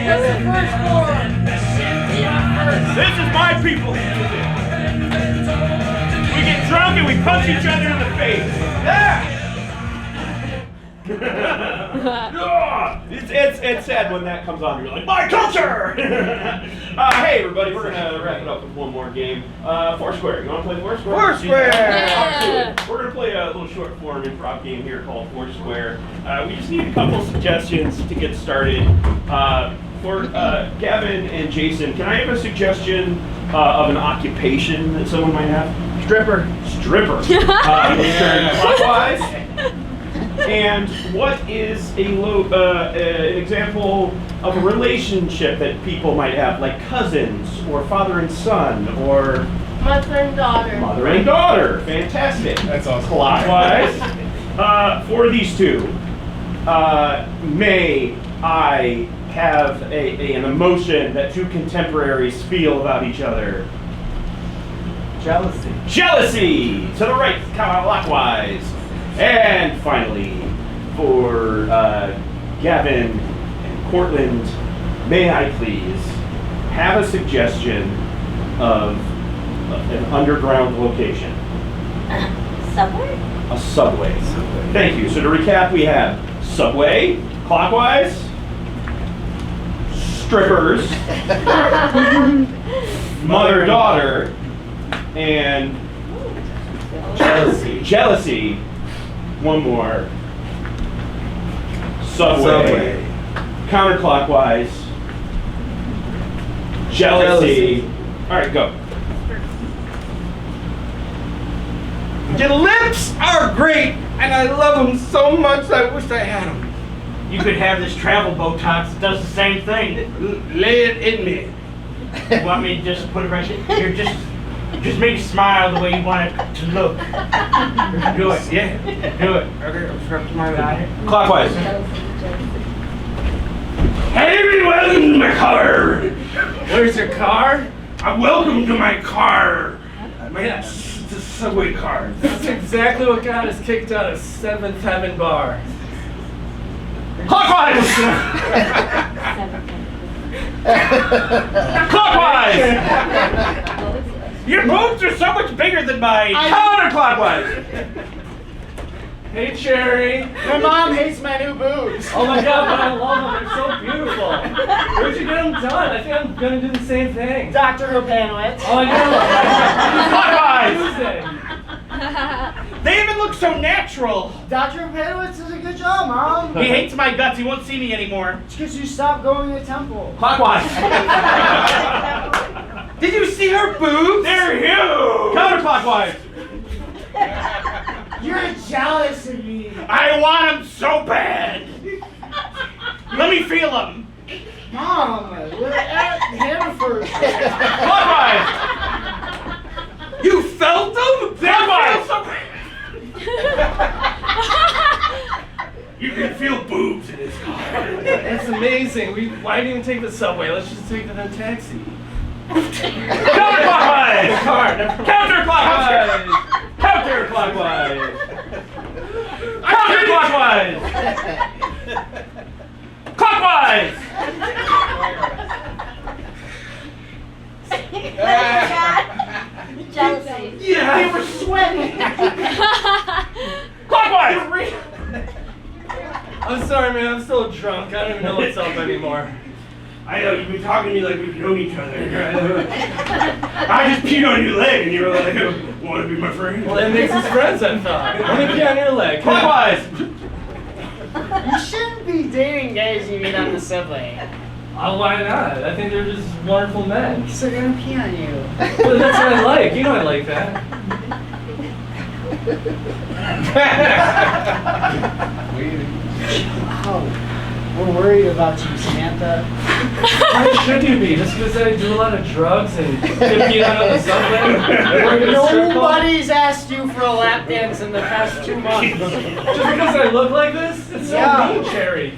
This is my people. We get drunk and we punch each other in the face. Yeah. It's sad when that comes on. You're like, my culture! Hey everybody, we're gonna wrap it up with one more game. Foursquare. You wanna play Foursquare? Foursquare! Yeah. We're gonna play a little short form improv game here called Foursquare. We just need a couple suggestions to get started. For Gavin and Jason, can I have a suggestion of an occupation that someone might have? Stripper. Stripper. Turn clockwise. And what is an example of a relationship that people might have, like cousins or father and son or mother and daughter? Mother and daughter. Fantastic. That's awesome. Clockwise. For these two, may I have an emotion that two contemporaries feel about each other? Jealousy. Jealousy! To the right, counterclockwise. And finally, for Gavin and Cortland, may I please have a suggestion of an underground location? Subway? A subway. Thank you. So to recap, we have subway, clockwise, strippers, mother-daughter, and jealousy. One more. Subway. Counterclockwise. Jealousy. All right, go. Your lips are great, and I love them so much I wish I had them. You could have this travel Botox that does the same thing. Lay it in me. Want me to just put it right here? Just make it smile the way you want it to look. Do it, yeah. Do it. Okay, I'm stretching my eye. Clockwise. Hey, welcome to my car. Where's your car? Welcome to my car. Yes, it's a subway car. That's exactly what got us kicked out of Seventh Heaven Bar. Clockwise. Clockwise. Your boobs are so much bigger than mine. Counterclockwise. Hey, Cherry. My mom hates my new boobs. Oh my God, but I love them. They're so beautiful. Where'd you get them done? I think I'm gonna do the same thing. Dr. Hopanowitz. Oh, I know. Clockwise. They even look so natural. Dr. Hopanowitz does a good job, Mom. He hates my guts. He won't see me anymore. It's because you stopped going to temple. Clockwise. Did you see her boobs? They're huge. Counterclockwise. You're jealous of me. I want them so bad. Let me feel them. Mom, we're at Hannaford. Clockwise. You felt them? Clockwise. You can feel boobs in his car. That's amazing. Why didn't we take the subway? Let's just take the taxi. Counterclockwise. The car. Counterclockwise. Counterclockwise. Counterclockwise. Clockwise. Jealousy. Yeah. They were sweating. Clockwise. I'm sorry, man. I'm still drunk. I don't even know what's up anymore. I know, you've been talking to me like we've known each other. I just peed on your leg and you were like, want to be my friend? Well, that makes us friends, I thought. Let me pee on your leg. Clockwise. You shouldn't be dating guys you meet on the subway. Oh, why not? I think they're just wonderful men. Because they're gonna pee on you. Well, that's what I like. You know I like that. Oh, we're worried about you, Samantha. Why should you be? Just because I do a lot of drugs and get beat out on the subway? and work at a strip club? Nobody's asked you for a lap dance in the past 2 months. Just because I look like this? It's so Yeah. mean, Cherry.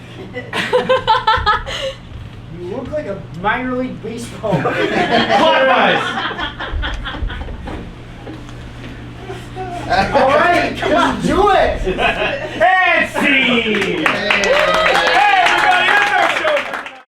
You look like a minor league baseball. Clockwise. All right, just do it. And scene.